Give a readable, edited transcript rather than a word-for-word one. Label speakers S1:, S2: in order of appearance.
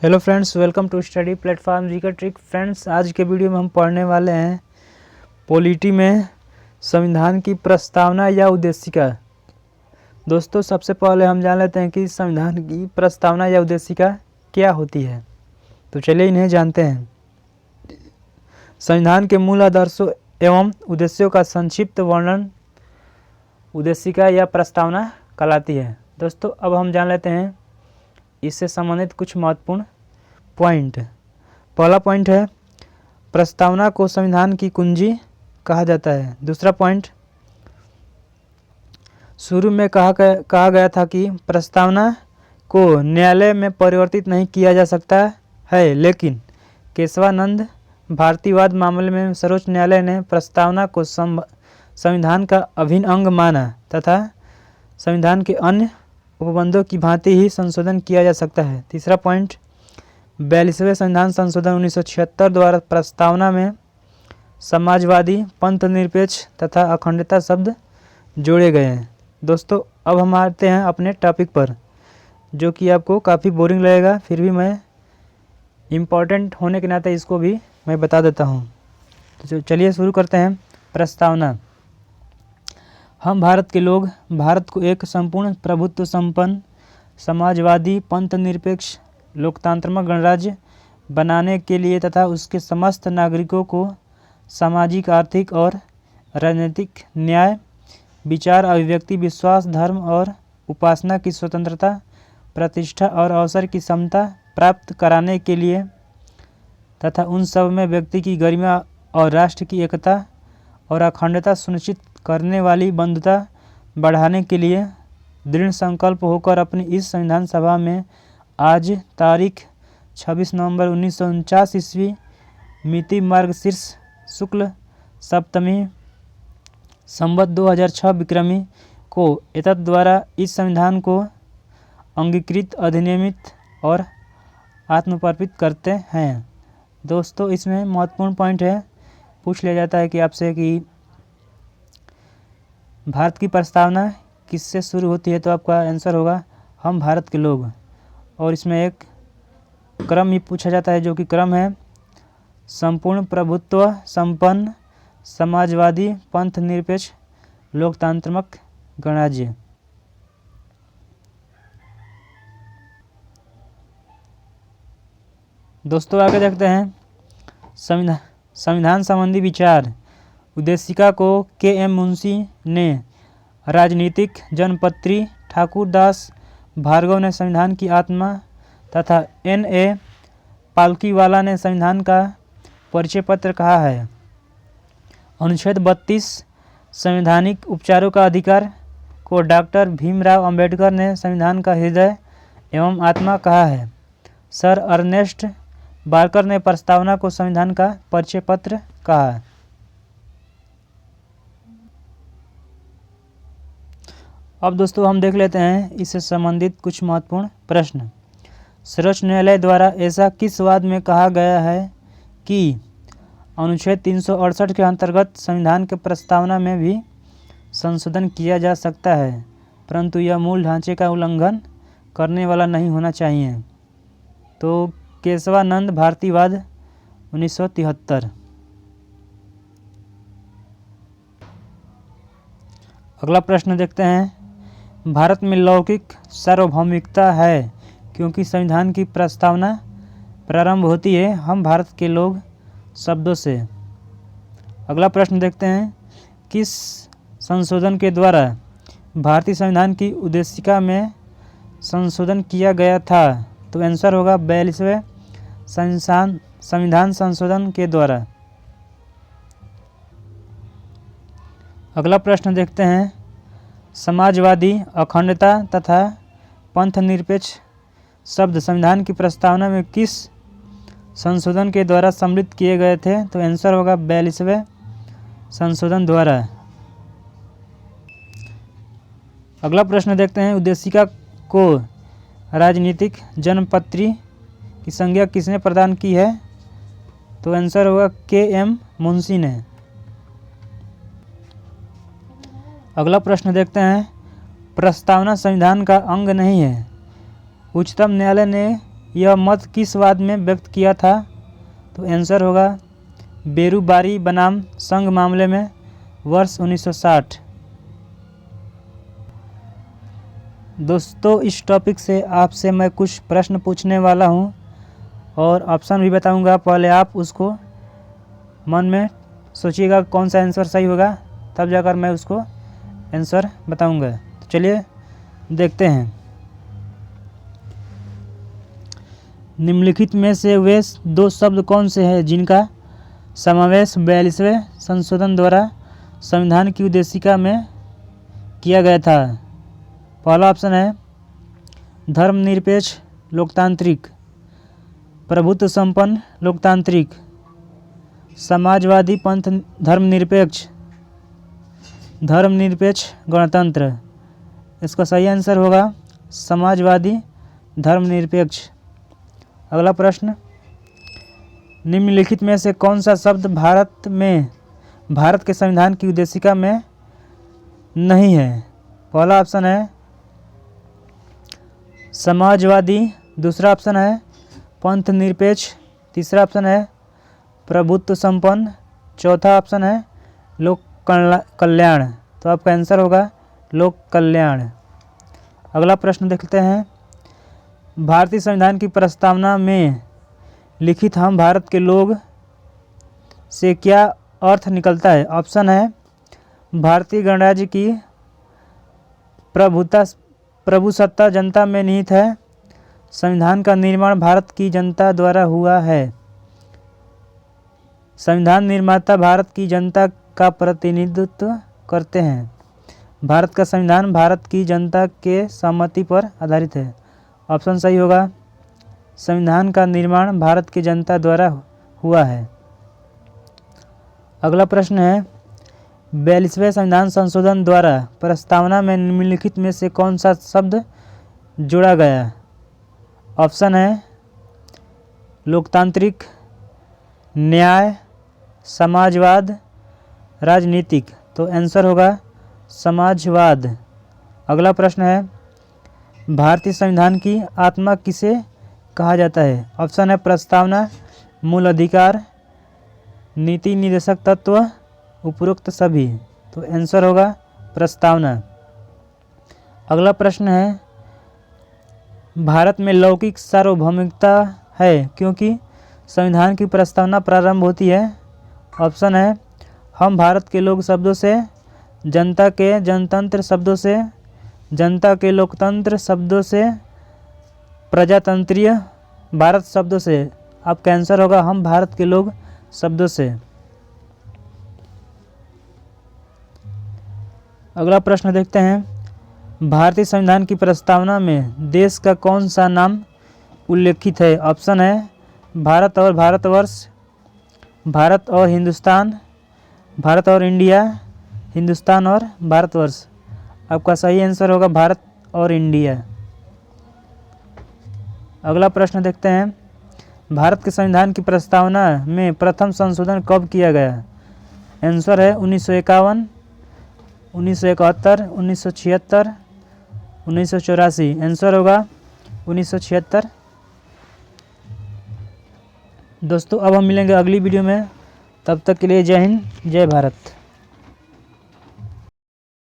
S1: Hello friends, welcome to study platform GK trick. Friends, आज के video में हम पढ़ने वाले हैं पॉलिटी में संविधान की प्रस्तावना या उद्देशिका। दोस्तों, सबसे पहले हम जान लेते हैं कि संविधान की प्रस्तावना या उद्देशिका क्या होती है। तो चलिए इन्हें जानते हैं। संविधान के मूल आदर्शों एवं उद्देश्यों का संक्षिप्त वर्णन उद्देशिका या प्रस्तावना कहलाती है। दोस्तों, अब हम जान लेते हैं इससे संबंधित कुछ महत्वपूर्ण पॉइंट। पहला पॉइंट है, प्रस्तावना को संविधान की कुंजी कहा जाता है। दूसरा पॉइंट, शुरू में कहा गया था कि प्रस्तावना को न्यायालय में परिवर्तित नहीं किया जा सकता है, लेकिन केशवानंद भारतीयवाद मामले में सर्वोच्च न्यायालय ने प्रस्तावना को संविधान का अभिन्न अंग माना तथा संविधान के अन्य उपबंधों की भांति ही संशोधन किया जा सकता है। तीसरा पॉइंट, 42वें संविधान संशोधन 1976 द्वारा प्रस्तावना में समाजवादी, पंथ निरपेक्ष तथा अखंडता शब्द जोड़े गए हैं। दोस्तों, अब हम आते हैं अपने टॉपिक पर, जो कि आपको काफ़ी बोरिंग लगेगा, फिर भी मैं इम्पॉर्टेंट होने के नाते इसको भी मैं बता देता हूँ। तो चलिए शुरू करते हैं। प्रस्तावना। हम भारत के लोग भारत को एक संपूर्ण प्रभुत्व संपन्न, समाजवादी, पंथ निरपेक्ष, लोकतांत्रिक गणराज्य बनाने के लिए तथा उसके समस्त नागरिकों को सामाजिक, आर्थिक और राजनीतिक न्याय, विचार, अभिव्यक्ति, विश्वास, धर्म और उपासना की स्वतंत्रता, प्रतिष्ठा और अवसर की समता प्राप्त कराने के लिए तथा उन सब में व्यक्ति की गरिमा और राष्ट्र की एकता और अखंडता सुनिश्चित करने वाली बंधुता बढ़ाने के लिए दृढ़ संकल्प होकर अपनी इस संविधान सभा में आज तारीख 26 नवंबर 1949 ईस्वी मिति मार्गशीर्ष शुक्ल सप्तमी संवत 2006 विक्रमी को एतत् द्वारा इस संविधान को अंगीकृत, अधिनियमित और आत्मपर्पित करते हैं। दोस्तों, इसमें महत्वपूर्ण पॉइंट है, पूछ लिया जाता है कि आपसे कि भारत की प्रस्तावना किससे शुरू होती है, तो आपका आंसर होगा हम भारत के लोग। और इसमें एक क्रम ही पूछा जाता है, जो कि क्रम है संपूर्ण प्रभुत्व संपन्न, समाजवादी, पंथ निरपेक्ष, लोकतांत्रिक गणराज्य। दोस्तों, आगे देखते हैं संविधान संबंधी विचार। उद्देशिका को के.एम. मुंशी ने, राजनीतिक जनपत्री ठाकुरदास भार्गव ने संविधान की आत्मा तथा N.A. पालकीवाला ने संविधान का परिचय पत्र कहा है। अनुच्छेद 32 संवैधानिक उपचारों का अधिकार को डॉक्टर भीमराव अंबेडकर ने संविधान का हृदय एवं आत्मा कहा है। सर अर्नेस्ट बार्कर ने प्रस्तावना को संविधान का परिचय पत्र कहा। अब दोस्तों, हम देख लेते हैं इससे संबंधित कुछ महत्वपूर्ण प्रश्न। सर्वोच्च न्यायालय द्वारा ऐसा किस वाद में कहा गया है कि अनुच्छेद 368 के अंतर्गत संविधान के प्रस्तावना में भी संशोधन किया जा सकता है, परंतु यह मूल ढांचे का उल्लंघन करने वाला नहीं होना चाहिए। तो केशवानंद भारतीयवाद 1973। अगला प्रश्न देखते हैं। भारत में लौकिक सार्वभौमिकता है क्योंकि संविधान की प्रस्तावना प्रारंभ होती है हम भारत के लोग शब्दों से। अगला प्रश्न देखते हैं। किस संशोधन के द्वारा भारतीय संविधान की उद्देशिका में संशोधन किया गया था, तो आंसर होगा 42वें संविधान संशोधन के द्वारा। अगला प्रश्न देखते हैं। समाजवादी, अखंडता तथा पंथ निरपेक्ष शब्द संविधान की प्रस्तावना में किस संशोधन के द्वारा सम्मिलित किए गए थे, तो आंसर होगा 42वें संशोधन द्वारा। अगला प्रश्न देखते हैं। उद्देशिका को राजनीतिक जनपत्री की संज्ञा किसने प्रदान की है, तो आंसर होगा के.एम. मुंशी ने। अगला प्रश्न देखते हैं। प्रस्तावना संविधान का अंग नहीं है। उच्चतम न्यायालय ने यह मत किस वाद में व्यक्त किया था? तो आंसर होगा बेरुबारी बनाम संघ मामले में वर्ष 1960। दोस्तों, इस टॉपिक से आपसे मैं कुछ प्रश्न पूछने वाला हूं और ऑप्शन भी बताऊंगा। पहले आप उसको मन में सोचिएगा कौन सा आंसर सही होगा, तब जाकर मैं उसको आंसर बताऊंगा। तो चलिए देखते हैं। निम्नलिखित में से वे दो शब्द कौन से हैं जिनका समावेश 42वें संशोधन द्वारा संविधान की उद्देशिका में किया गया था? पहला ऑप्शन है धर्मनिरपेक्ष लोकतांत्रिक, प्रभुत्व संपन्न लोकतांत्रिक, समाजवादी पंथ धर्मनिरपेक्ष, धर्मनिरपेक्ष गणतंत्र। इसका सही आंसर होगा समाजवादी धर्मनिरपेक्ष। अगला प्रश्न, निम्नलिखित में से कौन सा शब्द भारत के संविधान की उद्देशिका में नहीं है? पहला ऑप्शन है समाजवादी, दूसरा ऑप्शन है पंथ निरपेक्ष, तीसरा ऑप्शन है प्रभुत्व संपन्न, चौथा ऑप्शन है लोक कल्याण। तो आपका आंसर होगा लोक कल्याण। अगला प्रश्न देखते हैं। भारतीय संविधान की प्रस्तावना में लिखित हम भारत के लोग से क्या अर्थ निकलता है? ऑप्शन है भारतीय गणराज्य की प्रभुसत्ता जनता में निहित है, संविधान का निर्माण भारत की जनता द्वारा हुआ है, संविधान निर्माता भारत की जनता का प्रतिनिधित्व करते हैं, भारत का संविधान भारत की जनता के सहमति पर आधारित है। ऑप्शन सही होगा संविधान का निर्माण भारत की जनता द्वारा हुआ है। अगला प्रश्न है 42वें संविधान संशोधन द्वारा प्रस्तावना में निम्नलिखित में से कौन सा शब्द जोड़ा गया? ऑप्शन है लोकतांत्रिक, न्याय, समाजवाद, राजनीतिक। तो आंसर होगा समाजवाद। अगला प्रश्न है भारतीय संविधान की आत्मा किसे कहा जाता है? ऑप्शन है प्रस्तावना, मूल अधिकार, नीति निर्देशक तत्व, उपरोक्त सभी। तो आंसर होगा प्रस्तावना। अगला प्रश्न है भारत में लौकिक सार्वभौमिकता है क्योंकि संविधान की प्रस्तावना प्रारंभ होती है। ऑप्शन है हम भारत के लोग शब्दों से, जनता के जनतंत्र शब्दों से, जनता के लोकतंत्र शब्दों से, प्रजातंत्रीय भारत शब्दों से। आपका आंसर होगा हम भारत के लोग शब्दों से। अगला प्रश्न देखते हैं भारतीय संविधान की प्रस्तावना में देश का कौन सा नाम उल्लेखित है? ऑप्शन है भारत और भारतवर्ष, भारत और हिंदुस्तान, भारत और इंडिया, हिंदुस्तान और भारतवर्ष। आपका सही आंसर होगा भारत और इंडिया। अगला प्रश्न देखते हैं भारत के संविधान की प्रस्तावना में प्रथम संशोधन कब किया गया? आंसर है 1951, 1971, 1976, 1984। आंसर होगा 1976। दोस्तों अब हम मिलेंगे अगली वीडियो में, तब तक के लिए जय हिंद, जय भारत।